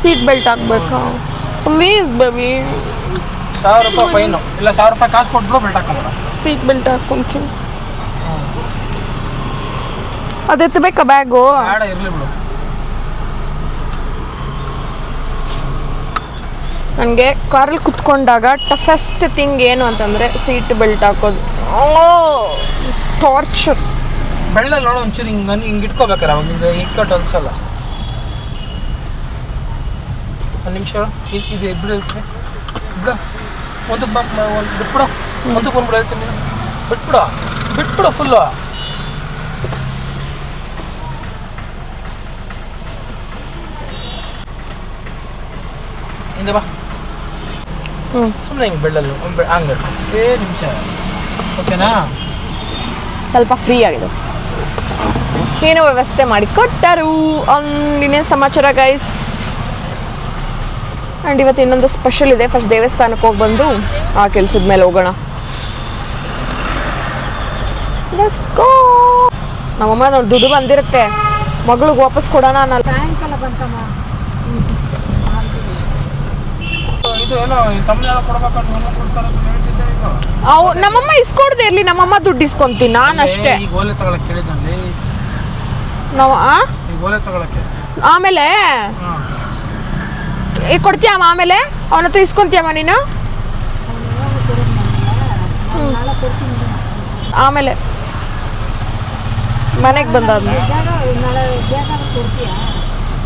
ಸೀಟ್ ಬೆಲ್ಟ್ ಹಾಕ್ಬೇಕಾ ಪ್ಲೀಸ್ ಬೇಬಿ? 1000 ರೂಪಾಯಿ ಫೈನು, ಇಲ್ಲ 1000 ರೂಪಾಯಿ ಕಾಸು ಕೊಟ್ಬಿಡು, ಬೆಲ್ಟ್ ಹಾಕೊಂಬಿಡ. ಸೀಟ್ ಬೆಲ್ಟ್ ಹಾಕೊಂತೀನಿ. ಅದು ಎತ್ತಬೇಕಾ ಬ್ಯಾಗು? ಬೇಡ, ಇರಲಿ ಬಿಡು. ನನಗೆ ಕಾರಲ್ಲಿ ಕುತ್ಕೊಂಡಾಗ ಟಫೆಸ್ಟ್ ಥಿಂಗ್ ಏನು ಅಂತಂದರೆ ಸೀಟ್ ಬೆಲ್ಟ್ ಹಾಕೋದು. ಟಾರ್ಚರ್. ಬೆಳ್ಳಲ್ಲಿ ನೋಡೋ ಒಂಚೂರು ಹಿಂಗೆ ಇಟ್ಕೋಬೇಕಾರೆ ಅವಾಗ ಹಿಂಗೆ ಇಟ್ಕೊಟ್ಟು ಅನ್ಸಲ್ಲ. ಒಂದು ನಿಮಿಷ ಇದು ಬಿಡು ಬಿಡು. ಒಂದು ಬಿಟ್ಬಿಡು, ಒಂದಕ್ಕೆ ಬಂದ್ಬಿಡು, ಹೇಳ್ತೀನಿ. ಬಿಟ್ಬಿಡು ಬಿಟ್ಬಿಡು ಫುಲ್ಲು. ಹಿಂದೆ ಬಾ. ಸುಮ್ಮನೆ ಹಿಂಗೆ ಬೆಳ್ಳಲ್ಲಿ ಹಂಗೆ ನಿಮಿಷ, ಓಕೆನಾ? ಸ್ವಲ್ಪ ಫ್ರೀ ಆಗಿದೆ. ಏನೋ ವ್ಯವಸ್ಥೆ ಮಾಡಿ ಕೊಟ್ಟರು. ಇನ್ನೇನು ಸಮಾಚಾರ ಗೈಸ್? ಆ್ಯಂಡ್ ಇವತ್ತು ಇನ್ನೊಂದು ಸ್ಪೆಷಲ್ ಇದೆ. ಫಸ್ಟ್ ದೇವಸ್ಥಾನಕ್ಕೆ ಹೋಗಿ ಬಂದು ಆ ಕೆಲ್ಸದ ಮೇಲೆ ಹೋಗೋಣ. Let's go. ನಮ್ಮಮ್ಮ ನೋಡಿ ದುಡ್ಡು ಬಂದಿರುತ್ತೆ, ಮಗಳಿಗೆ ವಾಪಸ್ ಕೊಡೋಣ ಅನ್ನಲ್ಲ. ಸಾಯಂಕಾಲ ಬಂತಮ್ಮ. ಇದು ಏನೋ ತಮ್ಮನೆಲ್ಲ ಕೊಡ್ಬೇಕಂತ ಕೊಡ್ತಾರೆ ಅಂತ ಹೇಳ್ತಿದ್ದೆ. ಈಗ ಅವು ನಮ್ಮಮ್ಮ ಇಸ್ಕೊಡ್ದೆ ಇರಲಿ, ನಮ್ಮಮ್ಮ ದುಡ್ಡು ಇಸ್ಕೊಂತೀನಿ ನಾನು ಅಷ್ಟೇ. ಈಗ ಓಲೆ ತಗೊಳಕ್ಕೆ ಕೇಳಿದ್ದಲ್ಲಿ ನಾವು ಈಗ ಓಲೆ ತಗೊಳಕ್ಕೆ ಆಮೇಲೆ ಕೊಡ್ತೀಯಮ್ಮ, ಆಮೇಲೆ ಅವನ ಹತ್ರ ಇಸ್ಕೊಂತೀಯಮ್ಮ ನೀನು. ಆಮೇಲೆ ಮನೆಗೆ ಬಂದಾದ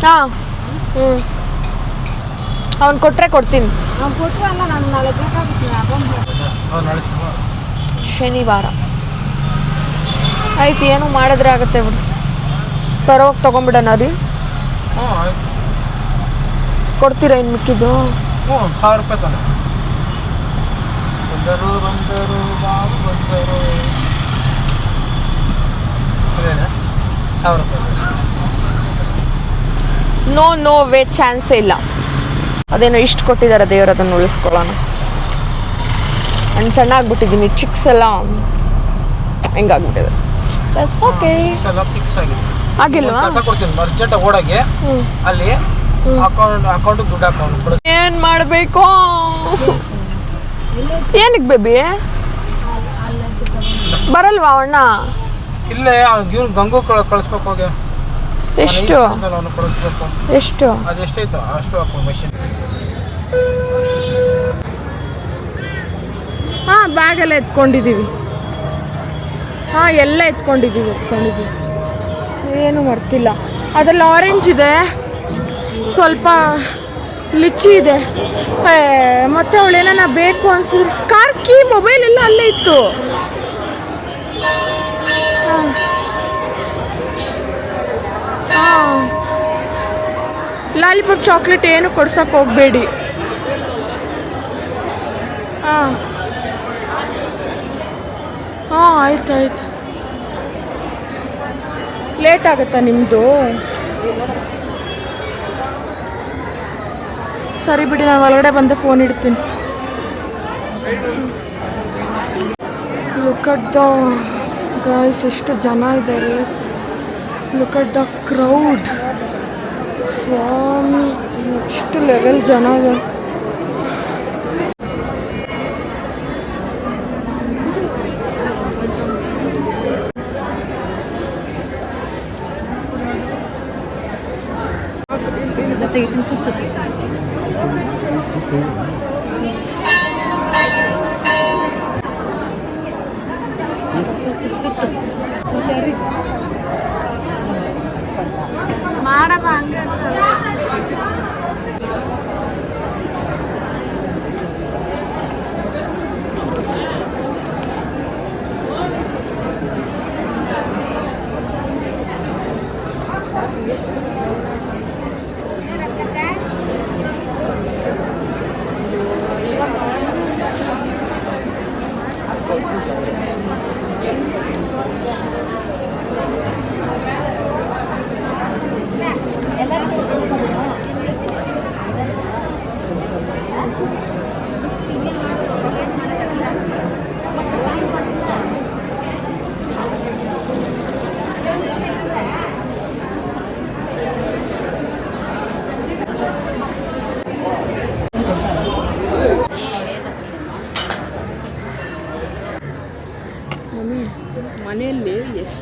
ಹಾಂ ಅವ್ನು ಕೊಟ್ಟರೆ ಕೊಡ್ತೀನಿ. ಶನಿವಾರ ಆಯ್ತು, ಏನು ಮಾಡಿದ್ರೆ ಆಗುತ್ತೆ ಬಿಡು. ಬರೋವಾಗ ತೊಗೊಂಬಿಡೋಣ ರೀ. ಕೊಡ್ತೀರಾ ಇನ್ನು ಮಿಕ್ಕಿದ್ದು? 1000 ರೂಪಾಯಿ ತಾನೆ. ಬಂದರು ಬಂದರು ಬಾಬು ಬಂದರು. 1000 ರೂಪಾಯಿ. ನೋ ವೇ, ಚಾನ್ಸೇ ಇಲ್ಲ. ಅದೇನೋ ಇಷ್ಟು ಕೊಟ್ಟಿದ್ದಾರೆ ದೇವರು, ಅದನ್ನು ಉಳಿಸ್ಕೊಳ್ಳೋಣ. ನಾನು ಸಣ್ಣ ಆಗ್ಬಿಟ್ಟಿದ್ದೀನಿ, ಚಿಕ್ಸ್ ಎಲ್ಲ ಹೆಂಗಾಗ್ಬಿಟ್ಟಿದೆ. That's okay. ಎಲ್ಲ ಫಿಕ್ಸ್ ಆಗಿದೆ. ಆಗಿಲ್ವಾ? ಕೆಲಸ ಕೊಡ್ತೀನಿ ಅರ್ಜೆಂಟಾಗಿ ಓಡಾಗೆ. ಅಲ್ಲಿ ಅಕೌಂಟ್ ದುಡ್ಡು ಹಾಕೊಂಡು ಏನು ಮಾಡಬೇಕು? ಏನಕ್ಕೆ ಬೇಬಿ ಬರಲ್ವಾ ಅಣ್ಣ? ಇಲ್ಲೇ ಇವ್ನು ಗಂಗು ಕಳಿಸ್ಬೇಕು ಹೋಗಿ. ಎಷ್ಟು ಅವನು ಕಳಿಸ್ಬೇಕು. ಎಷ್ಟು? ಅದು ಎಷ್ಟೈತೋ ಅಷ್ಟು ಹಾಕೋ ಮಷಿನ್. ಹಾಂ, ಬ್ಯಾಗೆಲ್ಲ ಎತ್ಕೊಂಡಿದ್ದೀವಿ. ಹಾಂ, ಎಲ್ಲ ಎತ್ಕೊಂಡಿದ್ದೀವಿ. ಏನು ಮರ್ತಿಲ್ಲ. ಅದರಲ್ಲಿ ಆರೆಂಜ್ ಇದೆ, ಸ್ವಲ್ಪ ಲಿಚ್ಚಿ ಇದೆ. ಮತ್ತೆ ಅವಳೇನ ಬೇಕು ಅನ್ಸಿದ್ರೆ ಕಾರ್ ಕೀ, ಮೊಬೈಲ್ ಎಲ್ಲ ಅಲ್ಲೇ ಇತ್ತು. ಹಾಂ, ಲಾಲಿಪಾಪ್ ಚಾಕ್ಲೇಟ್ ಏನು ಕೊಡ್ಸೋಕೆ ಹೋಗಬೇಡಿ. ಹಾಂ ಆಯ್ತು. ಲೇಟ್ ಆಗುತ್ತಾ ನಿಮ್ಮದು? ಸರಿ ಬಿಡಿ, ನಾನು ಒಳಗಡೆ ಬಂದು ಫೋನ್ ಇಡ್ತೀನಿ. ಲುಕ್ ಅಟ್ ದ ಗೈಸ್, ಎಷ್ಟು ಜನ ಇದ್ದಾರೆ. Look at the crowd. ಸ್ವಾಮಿ, ನೆಕ್ಸ್ಟ್ ಲೆವೆಲ್ ಜನ ಇದೆ.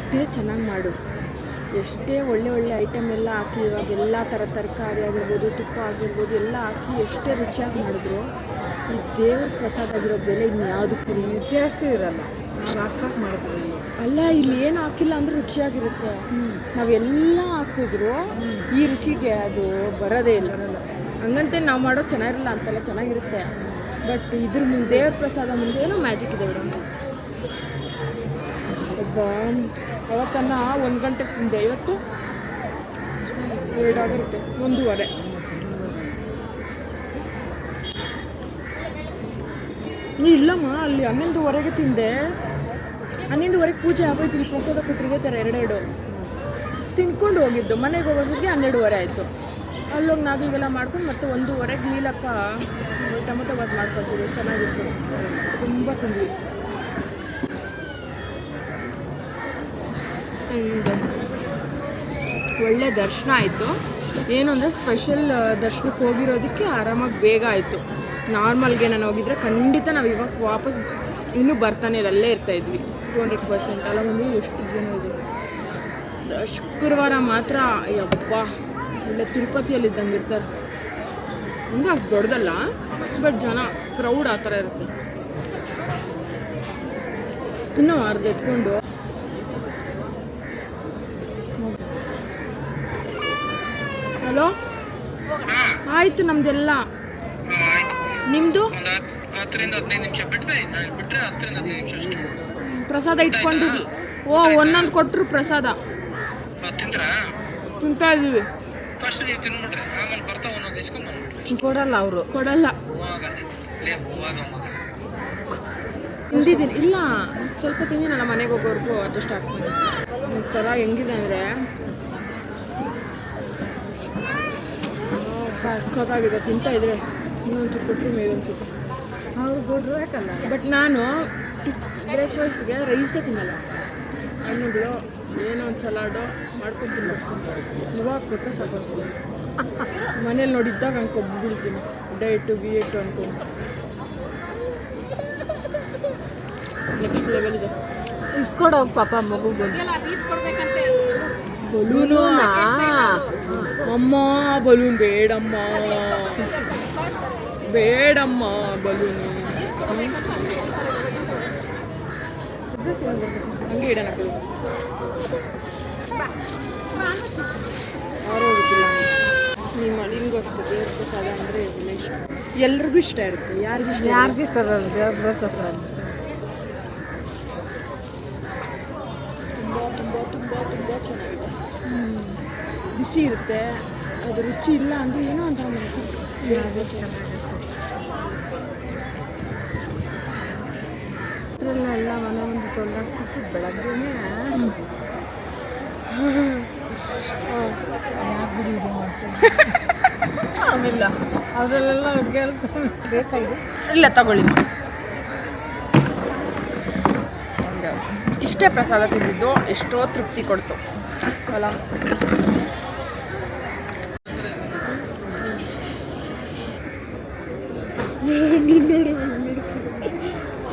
ಎಷ್ಟೇ ಚೆನ್ನಾಗಿ ಮಾಡು, ಎಷ್ಟೇ ಒಳ್ಳೆ ಒಳ್ಳೆ ಐಟಮ್ ಎಲ್ಲ ಹಾಕಿ, ಇವಾಗ ಎಲ್ಲ ಥರ ತರಕಾರಿ ಆಗಿರ್ಬೋದು, ತುಪ್ಪ ಆಗಿರ್ಬೋದು ಎಲ್ಲ ಹಾಕಿ ಎಷ್ಟೇ ರುಚಿಯಾಗಿ ಮಾಡಿದ್ರು ಈ ದೇವ್ರ ಪ್ರಸಾದ ಆಗಿರೋ ಬೆಲೆ ಇನ್ಯಾವುದಕ್ಕೂ ಟೇಸ್ಟ್ ಇರಲ್ಲ. ನಾವು ಅಷ್ಟಾಗಿ ಮಾಡಿದ್ವಿ. ಅಲ್ಲ, ಇಲ್ಲಿ ಏನು ಹಾಕಿಲ್ಲ ಅಂದ್ರೆ ರುಚಿಯಾಗಿರುತ್ತೆ. ನಾವೆಲ್ಲ ಹಾಕಿದ್ರು ಈ ರುಚಿಗೆ ಅದು ಬರೋದೇ ಇಲ್ಲ. ಹಂಗಂತೆ ನಾವು ಮಾಡೋದು ಚೆನ್ನಾಗಿರಲ್ಲ ಅಂತಲ್ಲ, ಚೆನ್ನಾಗಿರುತ್ತೆ. ಬಟ್ ಇದ್ರ ಮುಂದೆ ದೇವ್ರ ಪ್ರಸಾದ ಮುಂದೆ ಏನೋ ಮ್ಯಾಜಿಕ್ ಇದೆ ಮೇಡಮ್. ಒಬ್ಬ ಅವತ್ತನ್ನ 1 ಗಂಟೆಗೆ ತಿಂದೆ, ಇವತ್ತು 2 ಆಗಿರುತ್ತೆ, 1:30. ನೀ ಇಲ್ಲಮ್ಮ, ಅಲ್ಲಿ 11:30ಗೆ ತಿಂದೆ. 11:30ಗೆ ಪೂಜೆ ಆಗೋಯ್ತು, ಪ್ರಸಾದ ಕೊಟ್ಟರಿಗೆ ಥರ 2 ತಿನ್ಕೊಂಡು ಹೋಗಿದ್ದು. ಮನೆಗೆ ಹೋಗೋದಕ್ಕೆ 12:30 ಆಯಿತು. ಅಲ್ಲೋಗಿ ನಾಗಲಿಗೆಲ್ಲ ಮಾಡ್ಕೊಂಡು ಮತ್ತೆ 1:30ಗೆ ನೀಲಕ್ಕ ಟೊಮೊಟೊ ಬಾತ್ ಮಾಡ್ಕೊಳ್ತಿದ್ವಿ, ಚೆನ್ನಾಗಿತ್ತು, ತುಂಬ ತಿಂದ್ವಿ. ಒಳ್ಳೆ ದರ್ಶನ ಆಯಿತು. ಏನು ಅಂದರೆ ಸ್ಪೆಷಲ್ ದರ್ಶನಕ್ಕೆ ಹೋಗಿರೋದಕ್ಕೆ ಆರಾಮಾಗಿ ಬೇಗ ಆಯಿತು. ನಾರ್ಮಲ್ಗೆ ನಾನು ಹೋಗಿದ್ರೆ ಖಂಡಿತ ನಾವು ಇವಾಗ ವಾಪಸ್ ಇನ್ನೂ ಬರ್ತಾನೆ ಇಲ್ಲ, ಅಲ್ಲೇ ಇರ್ತಾಯಿದ್ವಿ 200%. ಅಲ್ಲ ಒಂದು ಎಷ್ಟು ಜನ ಇದೆ. ಶುಕ್ರವಾರ ಮಾತ್ರ ಯಪ್ಪ ಒಳ್ಳೆ ತಿರುಪತಿಯಲ್ಲಿದ್ದಂಗೆ ಇರ್ತಾರೆ. ಅಂದರೆ ಅಷ್ಟು ದೊಡ್ಡದಲ್ಲ, ಬಟ್ ಜನ ಕ್ರೌಡ್ ಆ ಥರ ಇರುತ್ತೆ. ಇನ್ನೂ ಅರ್ಧ ಎತ್ಕೊಂಡು ಹಲೋ ಆಯಿತು ನಮ್ದೆಲ್ಲ. ನಿಮ್ಮದು ಪ್ರಸಾದ ಇಟ್ಕೊಂಡಿದ್ವಿ. ಒಂದೊಂದು ಕೊಟ್ಟರು ಪ್ರಸಾದ ತಿಂತಾ ಇದ್ದೀವಿ. ಕೊಡಲ್ಲ ಅವರು, ಕೊಡಲ್ಲ. ತಿಂದಿದ್ದೀನಿ, ಇಲ್ಲ ಸ್ವಲ್ಪ ತಿಂದು ನನ್ನ ಮನೆಗೆ ಹೋಗೋರ್ಗು ಅಡ್ಜಸ್ಟ್ ಆಗ್ತೀನಿ. ಒಂಥರ ಹೆಂಗಿದೆ ಅಂದರೆ ಸಖತ್ತಾಗಿದೆ. ತಿಂತಾ ಇದ್ರೆ ಇನ್ನೊಂದು ಕೊಟ್ಟರು ಮೇಲೊಂದ್ಸುತ್ತೆ. ಅವ್ರು ಕೊಟ್ಟರು ಯಾಕಲ್ಲ. ಬಟ್ ನಾನು ಬ್ರೇಕ್ಫಾಸ್ಟ್ಗೆ ರೈಸೇ ತಿನ್ನಲ್ಲ, ಹಣ್ಣುಗಳು ಏನೋ ಒಂದು ಸಲಾಡು ಮಾಡ್ಕೊಂಡು ತಿನ್ಬೇಕು. ಇವಾಗ ಕೊಟ್ಟರೆ ಸಾಕು. ಮನೇಲಿ ನೋಡಿದ್ದಾಗ ಹಂಗೆ ಕೊಬ್ಬು ಬೀಳ್ತೀನಿ, ಡಯಟು ಗಿಯೇಟು ಅನ್ಕೊಂಡು. ನೆಕ್ಸ್ಟ್ ಲೆವೆಲ್ ಇದೆ. ಇಸ್ಕೊಡೋಗಿ ಪಾಪ ಮಗು ಬಲೂನು ಅಮ್ಮ, ಬಲೂನ್ ಬೇಡಮ್ಮ, ಬೇಡಮ್ಮ ಬಲೂನು. ಹಂಗೆ ಇಡೋಣ ಆರೋಗ್ಯಕ್ಕಿಲ್ಲ. ನಿಮ್ಮ ಅಳಿಂಗೂ ಅಷ್ಟು ದೇವ್ರ ಪ್ರಸಾದ ಅಂದರೆ ಇಷ್ಟ, ಎಲ್ರಿಗೂ ಇಷ್ಟ ಇರುತ್ತೆ. ಯಾರಿಗೂ ಇಷ್ಟ ಇರಲ್ಲ ದೇವ್ರ ಪ್ರಸಾದ. ತುಂಬ ತುಂಬ ತುಂಬ ತುಂಬ ಚೆನ್ನಾಗಿದೆ. ಬಿಸಿ ಇರುತ್ತೆ, ಅದು ರುಚಿ ಇಲ್ಲ ಅಂದರೆ ಏನೋ ಅಂತ ಎಲ್ಲ ಮನೆ ಮುಂದೆ ತೊಳೆದಾಕ್ಬಿಟ್ಟು ಬೆಳಗ್ಗೆನೇ ಯಾಕೆ ಇದು ಮಾಡ್ತಾರೆ. ಆಮೇಲೆ ಅದರಲ್ಲೆಲ್ಲ ಕೇಳಿಸ್ಕೊಂಡು ಬೇಕಾಗಿದೆ. ಇಲ್ಲ ತಗೊಳ್ಳಿ. ಇಷ್ಟೇ ಪ್ರಸಾದ ತಿಂದಿದ್ದು ಎಷ್ಟೋ ತೃಪ್ತಿ ಕೊಡ್ತು ಅಲ್ಲ.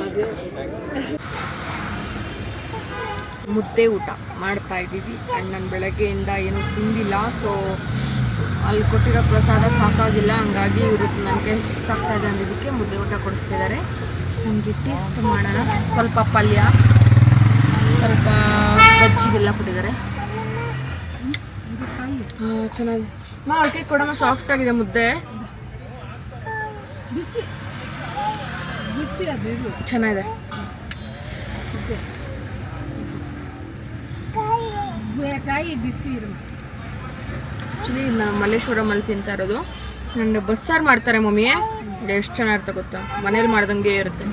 ಅದೇ ಮುದ್ದೆ ಊಟ ಮಾಡ್ತಾ ಇದ್ದೀವಿ. ಅಣ್ಣನ ಬೆಳಗ್ಗೆಯಿಂದ ಏನೂ ತಿಂದಿಲ್ಲ, ಸೊ ಅಲ್ಲಿ ಕೊಟ್ಟಿರೋ ಪ್ರಸಾದ ಸಾಕಾಗಿಲ್ಲ. ಹಂಗಾಗಿ ಇವರು ನನಗೆ ಸುಸ್ತಾಗ್ತಾ ಇದೆ ಅಂದಿದ್ದಕ್ಕೆ ಮುದ್ದೆ ಊಟ ಕೊಡಿಸ್ತಿದ್ದಾರೆ. ನಮಗೆ ಟೇಸ್ಟ್ ಮಾಡೋಣ. ಸ್ವಲ್ಪ ಪಲ್ಯ, ಸ್ವಲ್ಪ ಬಜ್ಜಿಗೆಲ್ಲ ಕೊಟ್ಟಿದ್ದಾರೆ. ಚೆನ್ನಾಗಿ ಅಕ್ಕಿ ಕೊಡಮ್ಮ, ಸಾಫ್ಟಾಗಿದೆ ಮುದ್ದೆ, ಬಿಸಿ ಬಿಸಿ ಅದು ಚೆನ್ನಾಗಿದೆ. ಕಾಯಿ ಬಿಸಿ ಇರು. ಆ್ಯಕ್ಚುಲಿ ನಾವು ಮಲ್ಲೇಶ್ವರಮಲ್ಲಿ ತಿಂತಾ ಇರೋದು. ಆ್ಯಂಡ್ ಬಸ್ಸಾರು ಮಾಡ್ತಾರೆ ಮಮ್ಮಿ, ಎಷ್ಟು ಚೆನ್ನಾಗಿರುತ್ತೆ ಗೊತ್ತಾ, ಮನೇಲಿ ಮಾಡ್ದಂಗೆ ಇರುತ್ತೆ.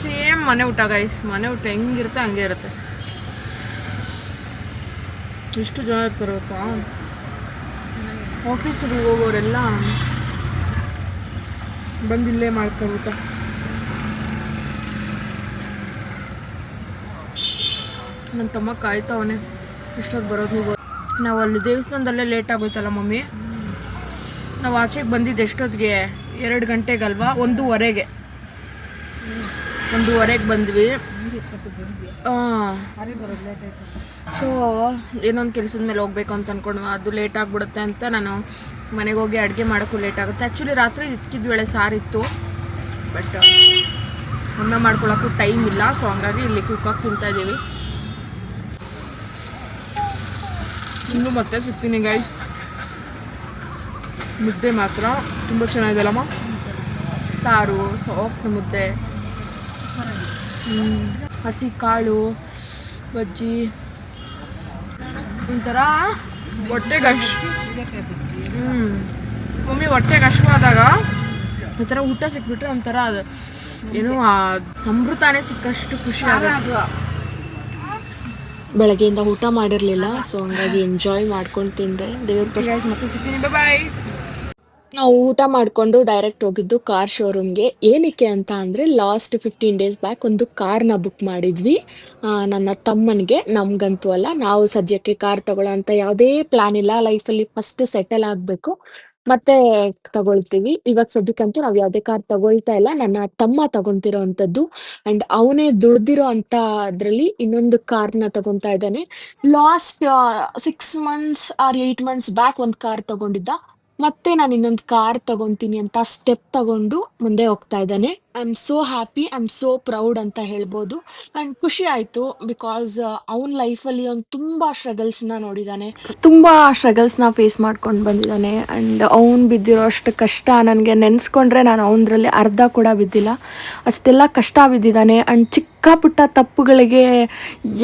ಸೇಮ್ ಮನೆ ಊಟ ಗೈಸ್, ಮನೆ ಊಟ ಹೆಂಗಿರುತ್ತೆ ಹಂಗೆ ಇರುತ್ತೆ. ಎಷ್ಟು ಜನ ಇರ್ತಾರೆ ಗೊತ್ತಾ, ಆಫೀಸ್ಗೆ ಹೋಗೋರೆಲ್ಲ ಬಂದಿಲ್ಲೇ ಮಾಡ್ತಾರೆ ಊಟ. ನನ್ನ ತಮ್ಮ ಕಾಯ್ತಾವನೆ ಇಷ್ಟೊತ್ತು ಬರೋದು. ನೀವು ನಾವು ಅಲ್ಲಿ ದೇವಸ್ಥಾನದಲ್ಲೇ ಲೇಟ್ ಆಗೋಯ್ತಲ್ಲ ಮಮ್ಮಿ, ನಾವು ಆಚೆಗೆ ಬಂದಿದ್ದು ಎಷ್ಟೊತ್ತಿಗೆ 2 ಗಂಟೆಗಲ್ವಾ, 1:15ಗೆ ಬಂದ್ವಿ. ಸೊ ಏನೊಂದು ಕೆಲಸದ ಮೇಲೆ ಹೋಗ್ಬೇಕು ಅಂತ ಅಂದ್ಕೊಂಡ್ವಿ, ಅದು ಲೇಟ್ ಆಗಿಬಿಡುತ್ತೆ ಅಂತ ನಾನು ಮನೆಗೆ ಹೋಗಿ ಅಡುಗೆ ಮಾಡೋಕ್ಕೂ ಲೇಟ್ ಆಗುತ್ತೆ. ಆ್ಯಕ್ಚುಲಿ ರಾತ್ರಿ ಇದ್ಕಿದ ವೇಳೆ ಸಾರಿತ್ತು, ಬಟ್ ಅನ್ನ ಮಾಡ್ಕೊಳ್ಳೋಕ್ಕೂ ಟೈಮ್ ಇಲ್ಲ. ಸೊ ಹಂಗಾಗಿ ಇಲ್ಲಿ ಕುಕ್ಕಾಗಿ ತಿಂತಾಯಿದ್ದೀವಿ. ಇನ್ನೂ ಮತ್ತೆ ಸಿಗ್ತೀನಿ ಗೈಸ್. ಮುದ್ದೆ ಮಾತ್ರ ತುಂಬ ಚೆನ್ನಾಗಿದೆಯಲ್ಲಮ್ಮ, ಸಾರು, ಸಾಫ್ಟ್ ಮುದ್ದೆ, ಹಸಿ ಕಾಳು, ಬಜ್ಜಿ, ಒಂಥರ ಹೊಟ್ಟೆಗೆ ಮಮ್ಮಿ ಹೊಟ್ಟೆಗೆ ಹಶ್ವಾದಾಗ ಈ ಥರ ಊಟ ಸಿಕ್ಬಿಟ್ರೆ ಒಂಥರ ಅದು ಏನೋ ಅಮೃತಾನೇ ಸಿಕ್ಕಷ್ಟು ಖುಷಿ ಆಗುತ್ತೆ. ಬೆಳಗ್ಗೆಯಿಂದ ಊಟ ಮಾಡಿರಲಿಲ್ಲ, ಸೊ ಹಂಗಾಗಿ ಎಂಜಾಯ್ ಮಾಡ್ಕೊಂಡು ತಿಂದೆ. ದೇವ್ರ ಮತ್ತೆ ಸಿಗ್ತೀನಿ, ಬಾಯ್. ನಾವು ಊಟ ಮಾಡಿಕೊಂಡು ಡೈರೆಕ್ಟ್ ಹೋಗಿದ್ದು ಕಾರ್ ಶೋರೂಮ್ಗೆ. ಏನಕ್ಕೆ ಅಂತ ಅಂದರೆ ಲಾಸ್ಟ್ 15 days ಬ್ಯಾಕ್ ಒಂದು ಕಾರ್ನ ಬುಕ್ ಮಾಡಿದ್ವಿ ನನ್ನ ತಮ್ಮನಿಗೆ. ನಮಗಂತೂ ಅಲ್ಲ, ನಾವು ಸದ್ಯಕ್ಕೆ ಕಾರ್ ತಗೊಳ್ಳೋ ಅಂತ ಯಾವುದೇ ಪ್ಲ್ಯಾನ್ ಇಲ್ಲ. ಲೈಫಲ್ಲಿ ಫಸ್ಟ್ ಸೆಟಲ್ ಆಗಬೇಕು, ಮತ್ತೆ ತಗೊಳ್ತೀವಿ. ಇವಾಗ ಸದ್ಯಕ್ಕಂತೂ ನಾವು ಯಾವುದೇ ಕಾರ್ ತಗೊಳ್ತಾ ಇಲ್ಲ, ನನ್ನ ತಮ್ಮ ತಗೊತಿರೋ ಅಂಥದ್ದು. ಆ್ಯಂಡ್ ಅವನೇ ದುಡ್ದಿರೋ ಅಂಥ ಅದರಲ್ಲಿ ಇನ್ನೊಂದು ಕಾರ್ನ ತಗೊತಾ ಇದ್ದಾನೆ. Last 6 months or 8 months back ಒಂದು ಕಾರ್ ತಗೊಂಡಿದ್ದ. ಮತ್ತೆ ನಾನು ಇನ್ನೊಂದು ಕಾರ್ ತಗೊತೀನಿ ಅಂತ ಸ್ಟೆಪ್ ತಗೊಂಡು ಮುಂದೆ ಹೋಗ್ತಾ ಇದ್ದಾನೆ. I am so happy, I am so proud ಅಂತ ಹೇಳ್ಬೋದು. ಆ್ಯಂಡ್ ಖುಷಿ ಆಯಿತು, ಬಿಕಾಸ್ ಅವನ ಲೈಫಲ್ಲಿ ಅವ್ನು ತುಂಬ ಸ್ಟ್ರಗಲ್ಸ್ನ ನೋಡಿದ್ದಾನೆ, ತುಂಬ ಸ್ಟ್ರಗಲ್ಸ್ನ ಫೇಸ್ ಮಾಡ್ಕೊಂಡು ಬಂದಿದ್ದಾನೆ. ಆ್ಯಂಡ್ ಅವ್ನು ಬಿದ್ದಿರೋ ಅಷ್ಟು ಕಷ್ಟ ನನಗೆ ನೆನೆಸ್ಕೊಂಡ್ರೆ ನಾನು ಅವನದ್ರಲ್ಲಿ ಅರ್ಧ ಕೂಡ ಬಿದ್ದಿಲ್ಲ, ಅಷ್ಟೆಲ್ಲ ಕಷ್ಟ ಬಿದ್ದಿದ್ದಾನೆ. ಆ್ಯಂಡ್ ಚಿಕ್ಕ ಪುಟ್ಟ ತಪ್ಪುಗಳಿಗೆ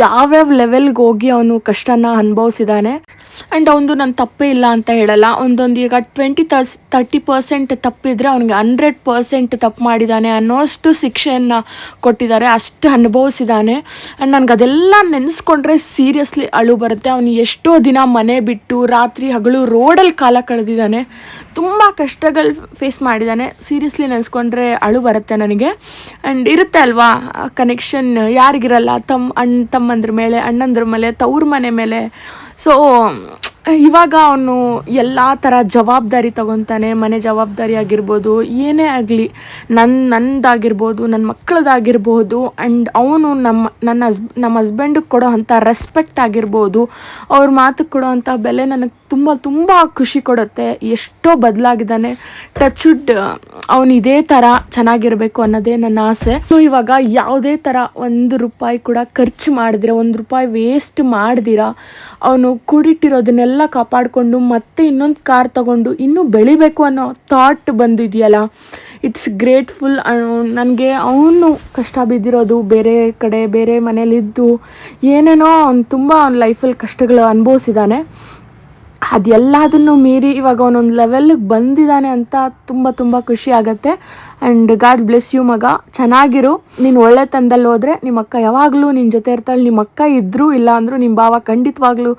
ಯಾವ್ಯಾವ ಲೆವೆಲ್ಗೆ ಹೋಗಿ ಅವನು ಕಷ್ಟನ ಅನುಭವಿಸಿದ್ದಾನೆ. ಆ್ಯಂಡ್ ಅವನದು ನನ್ನ ತಪ್ಪೇ ಇಲ್ಲ ಅಂತ ಹೇಳಲ್ಲ. ಒಂದೊಂದು ಈಗ 20-30% ತಪ್ಪಿದ್ರೆ ಅವ್ನಿಗೆ 100% ತಪ್ಪು ಮಾಡಿದ್ದಾನೆ ಅನ್ನೋಷ್ಟು ಶಿಕ್ಷೆಯನ್ನು ಕೊಟ್ಟಿದ್ದಾರೆ, ಅಷ್ಟು ಅನುಭವಿಸಿದ್ದಾನೆ. ಆ್ಯಂಡ್ ನನಗೆ ಅದೆಲ್ಲ ನೆನೆಸ್ಕೊಂಡ್ರೆ ಸೀರಿಯಸ್ಲಿ ಅಳು ಬರುತ್ತೆ. ಅವನು ಎಷ್ಟೋ ದಿನ ಮನೆ ಬಿಟ್ಟು ರಾತ್ರಿ ಹಗಲು ರೋಡಲ್ಲಿ ಕಾಲ ಕಳೆದಿದ್ದಾನೆ, ತುಂಬ ಕಷ್ಟಗಳು ಫೇಸ್ ಮಾಡಿದ್ದಾನೆ. ಸೀರಿಯಸ್ಲಿ ನೆನೆಸ್ಕೊಂಡ್ರೆ ಅಳು ಬರುತ್ತೆ ನನಗೆ. ಆ್ಯಂಡ್ ಇರುತ್ತೆ ಅಲ್ವಾ ಕನೆಕ್ಷನ್, ಯಾರಿಗಿರಲ್ಲ ತಮ್ಮಂದ್ರ ಮೇಲೆ, ಅಣ್ಣಂದ್ರ ಮೇಲೆ, ತವ್ರ ಮನೆ ಮೇಲೆ. ಸೊ ಇವಾಗ ಅವನು ಎಲ್ಲ ಥರ ಜವಾಬ್ದಾರಿ ತಗೊತಾನೆ. ಮನೆ ಜವಾಬ್ದಾರಿ ಆಗಿರ್ಬೋದು, ಏನೇ ಆಗಲಿ, ನನ್ನದಾಗಿರ್ಬೋದು, ನನ್ನ ಮಕ್ಕಳದಾಗಿರ್ಬೋದು. ಆ್ಯಂಡ್ ಅವನು ನಮ್ಮ ಹಸ್ಬೆಂಡಿಗೆ ಕೊಡೋ ಅಂಥ ರೆಸ್ಪೆಕ್ಟ್ ಆಗಿರ್ಬೋದು, ಅವ್ರ ಮಾತಿಗೆ ಕೊಡೋ ಅಂಥ ಬೆಲೆ ನನಗೆ ತುಂಬ ತುಂಬ ಖುಷಿ ಕೊಡುತ್ತೆ. ಎಷ್ಟೋ ಬದಲಾಗಿದ್ದಾನೆ. ಟಚ್ವುಡ್ ಅವನು ಇದೇ ಥರ ಚೆನ್ನಾಗಿರಬೇಕು ಅನ್ನೋದೇ ನನ್ನ ಆಸೆ. ಸೊ ಇವಾಗ ಯಾವುದೇ ಥರ ₹1 ಕೂಡ ಖರ್ಚು ಮಾಡಿದಿರ, ₹1 ವೇಸ್ಟ್ ಮಾಡ್ದಿರ ಅವನು ಕೂಡಿಟ್ಟಿರೋದನ್ನೆಲ್ಲ ಕಾಪಾಡಿಕೊಂಡು ಮತ್ತೆ ಇನ್ನೊಂದು ಕಾರ್ ತಗೊಂಡು ಇನ್ನೂ ಬೆಳಿಬೇಕು ಅನ್ನೋ ಥಾಟ್ ಬಂದಿದೆಯಲ್ಲ, ಇಟ್ಸ್ ಗ್ರೇಟ್ಫುಲ್. ನನಗೆ ಅವನು ಕಷ್ಟ ಬಿದ್ದಿರೋದು, ಬೇರೆ ಕಡೆ ಬೇರೆ ಮನೇಲಿದ್ದು ಏನೇನೋ ತುಂಬ ಅವ್ನ ಲೈಫಲ್ಲಿ ಕಷ್ಟಗಳು ಅನುಭವಿಸಿದ್ದಾನೆ. ಅದೆಲ್ಲದನ್ನು ಮೀರಿ ಇವಾಗ ಅವನೊಂದು ಲೆವೆಲ್ಗೆ ಬಂದಿದ್ದಾನೆ ಅಂತ ತುಂಬ ತುಂಬ ಖುಷಿ ಆಗುತ್ತೆ. ಆ್ಯಂಡ್ ಗಾಡ್ ಬ್ಲೆಸ್ ಯು ಮಗ, ಚೆನ್ನಾಗಿರು. ನೀನು ಒಳ್ಳೆ ತಂದಲ್ಲಿ ಹೋದರೆ ನಿಮ್ಮ ಅಕ್ಕ ಯಾವಾಗಲೂ ನಿನ್ನ ಜೊತೆ ಇರ್ತಾಳೆ. ನಿಮ್ಮ ಅಕ್ಕ ಇದ್ದರೂ ಇಲ್ಲ ಅಂದರೂ ನಿಮ್ಮ ಭಾವ ಖಂಡಿತವಾಗ್ಲೂ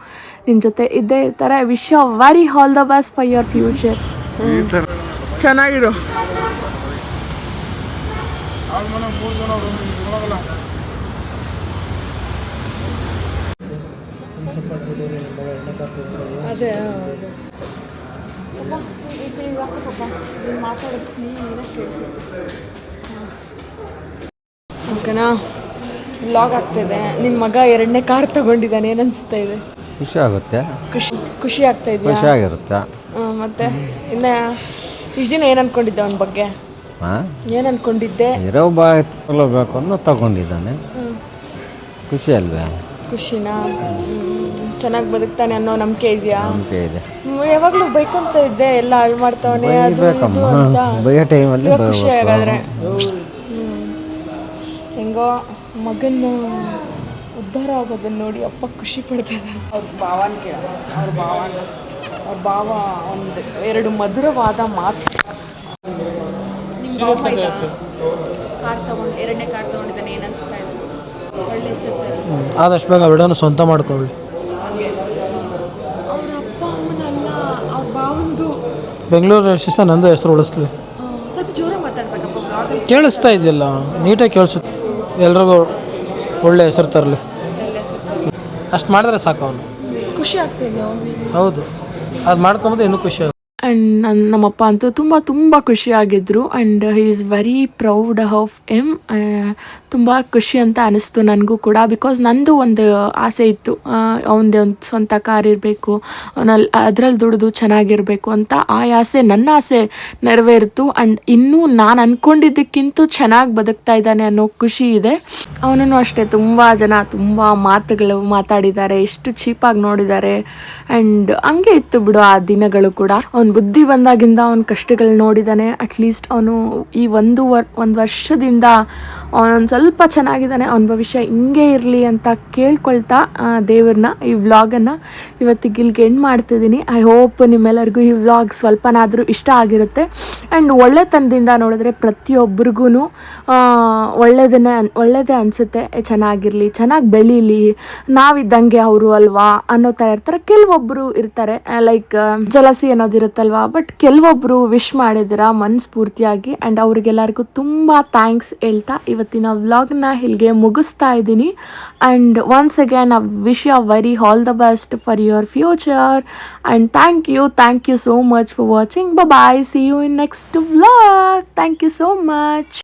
ನಿನ್ನ ಜೊತೆ ಇದ್ದೇ ಇರ್ತಾರೆ. Wish you very all the best for your future. ಚೆನ್ನಾಗಿರು. ಅದೇ ಮಾತಾಡೋದು ಕ್ಲೀನಾಗಿ ಕೇಳಿಸುತ್ತೆ. ಓಕೆನಾ, ವ್ಲಾಗ್ ಆಗ್ತಾಯಿದೆ. ನಿನ್ನ ಮಗ 2ನೇ ಕಾರ್ ತಗೊಂಡಿದ್ದಾನೆ, ಏನು ಅನಿಸ್ತಾ ಇದೆ? ಖುಷಿ ಆಗುತ್ತೆ, ಖುಷಿ ಆಗ್ತಾ ಇದೆಯಾ? ಖುಷಿಯಾಗಿರುತ್ತೆ. ಮತ್ತೆ ಇನ್ನು ಇಷ್ಟು ದಿನ ಏನು ಅಂದ್ಕೊಂಡಿದ್ದೆ ಅವನ ಬಗ್ಗೆ? ಏನು ಅಂದ್ಕೊಂಡಿದ್ದೆ? ಇರೋ ತಗೊಳ್ಬೇಕು ಅನ್ನೋ ತಗೊಂಡಿದ್ದಾನೆ. ಖುಷಿ ಅಲ್ವೇ? ಖುಷಿನಾ? ಚೆನ್ನಾಗಿ ಬದುಕ್ತಾನೆ ಅನ್ನೋ ನಂಬಿಕೆ ಇದೆಯಾ? ನಂಬಿಕೆ ಇದೆ. ಯಾವಾಗಲೂ ಬೇಕು ಅಂತ ಇದ್ದೆ, ಎಲ್ಲ ಹಾಳು ಮಾಡ್ತಾವನೆ ಅದು ಇದು ಅಂತ. ಬೈಯೋ ಟೈಮಲ್ಲಿ ಖುಷಿ ಆಗಾದ್ರೆ ಹೆಂಗೋ ಮಗನ ಉದ್ಧಾರ ಆಗೋದನ್ನು ನೋಡಿ ಅಪ್ಪ ಖುಷಿ ಪಡ್ತಾರೆ. ಅವ್ರ ಭಾವನ ಕೇಳ, ಅವ್ರ ಭಾವ ಒಂದು 2 ಮಧುರವಾದ ಮಾತು. ನಿಮ್ಮ ಭಾವ ಕಾರ್ ತಗೊಂಡು 2ನೇ ಕಾರ್ ತಗೊಂಡಿದ್ದಾನೆ, ಏನು ಅನಿಸ್ತಾ ಇದೆ? ಒಳ್ಳೆ ಹೆಸರು. ಆದಷ್ಟು ಬೇಗ ವಿಡೋನ ಸ್ವಂತ ಮಾಡ್ಕೊಳ್ಳಿ. ಅವ್ರ ಅಪ್ಪ ಅಮ್ಮನಲ್ಲ, ಅವ್ರ ಭಾವಂದು. ಬೆಂಗಳೂರು ಶಿಸ್ತ ನಂದು ಹೆಸರು ಉಳಿಸ್ಲಿ. ಸ್ವಲ್ಪ ಜೋರಾಗಿ ಮಾತಾಡ್ಬೇಕಪ್ಪ. ಕೇಳಿಸ್ತಾ ಇದೆಯಲ್ಲ, ನೀಟಾಗಿ ಕೇಳಿಸುತ್ತೆ. ಎಲ್ರಿಗೂ ಒಳ್ಳೆ ಹೆಸರು ತರಲಿ, ಅಷ್ಟು ಮಾಡಿದ್ರೆ ಸಾಕು. ಅವನು ಖುಷಿ ಆಗ್ತಿದೆ. ಹೌದು, ಅದು ಮಾಡ್ಕೊಂಬಂದು ಇನ್ನೂ ಖುಷಿ ಆಗುತ್ತೆ. ಆ್ಯಂಡ್ ನಮ್ಮಪ್ಪ ಅಂತೂ ತುಂಬ ಖುಷಿಯಾಗಿದ್ದರು and he is very proud of them. ತುಂಬ ಖುಷಿ ಅಂತ ಅನಿಸ್ತು ನನಗೂ ಕೂಡ, ಬಿಕಾಸ್ ನಂದು ಒಂದು ಆಸೆ ಇತ್ತು, ಅವನದೇ ಒಂದು ಸ್ವಂತ ಕಾರ್ ಇರಬೇಕು, ಅದರಲ್ಲಿ ದುಡಿದು ಚೆನ್ನಾಗಿರಬೇಕು ಅಂತ. ಆ ಆಸೆ ನನ್ನ ಆಸೆ ನೆರವೇರಿತು ಆ್ಯಂಡ್ ಇನ್ನೂ ನಾನು ಅಂದ್ಕೊಂಡಿದ್ದಕ್ಕಿಂತ ಚೆನ್ನಾಗಿ ಬದುಕ್ತಾ ಇದ್ದಾನೆ ಅನ್ನೋ ಖುಷಿ ಇದೆ. ಅವನನ್ನು ಅಷ್ಟೇ ತುಂಬ ಜನ ತುಂಬ ಮಾತುಗಳು ಮಾತಾಡಿದ್ದಾರೆ, ಎಷ್ಟು ಚೀಪಾಗಿ ನೋಡಿದ್ದಾರೆ. ಆ್ಯಂಡ್ ಹಂಗೆ ಇತ್ತು ಬಿಡು ಆ ದಿನಗಳು ಕೂಡ. ಅವನ ಬುದ್ಧಿ ಬಂದಾಗಿಂದ ಅವನ ಕಷ್ಟಗಳು ನೋಡಿದ್ದಾನೆ. ಅಟ್ಲೀಸ್ಟ್ ಅವನು ಈ ಒಂದು ವರ್ಷದಿಂದ ಅವನೊಂದು ಸ್ವಲ್ಪ ಚೆನ್ನಾಗಿದ್ದಾನೆ. ಅವನ ಭವಿಷ್ಯ ಹಿಂಗೆ ಇರಲಿ ಅಂತ ಕೇಳ್ಕೊಳ್ತಾ ದೇವ್ರನ್ನ ಈ ವ್ಲಾಗನ್ನು ಇವತ್ತಿಗೆ ಇಲ್ಲಿಗೆ ಎಂಡ್ ಮಾಡ್ತಿದ್ದೀನಿ. ಐ ಹೋಪ್ ನಿಮ್ಮೆಲ್ಲರಿಗೂ ಈ ವ್ಲಾಗ್ ಸ್ವಲ್ಪನಾದರೂ ಇಷ್ಟ ಆಗಿರುತ್ತೆ. ಆ್ಯಂಡ್ ಒಳ್ಳೆತನದಿಂದ ನೋಡಿದ್ರೆ ಪ್ರತಿಯೊಬ್ಬರಿಗೂ ಒಳ್ಳೆಯದೇ ಅನಿಸುತ್ತೆ. ಚೆನ್ನಾಗಿರಲಿ, ಚೆನ್ನಾಗಿ ಬೆಳೀಲಿ, ನಾವಿದ್ದಂಗೆ ಅವರು ಅಲ್ವಾ ಅನ್ನೋ ಥರ ಇರ್ತಾರೆ. ಕೆಲವೊಬ್ಬರು ಇರ್ತಾರೆ ಲೈಕ್ ಜಲಸಿ ಅನ್ನೋದಿರುತ್ತಲ್ವಾ, ಬಟ್ ಕೆಲವೊಬ್ಬರು ವಿಶ್ ಮಾಡಿದ್ದೀರ ಮನಸ್ಫೂರ್ತಿಯಾಗಿ. ಆ್ಯಂಡ್ ಅವ್ರಿಗೆಲ್ಲರಿಗೂ ತುಂಬ ಥ್ಯಾಂಕ್ಸ್ ಹೇಳ್ತಾ ಇವತ್ತಿನ ವ್ಲಾಗ್ನ ಇಲ್ಲಿಗೆ ಮುಗಿಸ್ತಾ ಇದ್ದೀನಿ. And once again I wish you very all the best for your future. And thank you so much for watching. Bye, see you in next vlog. Thank you so much.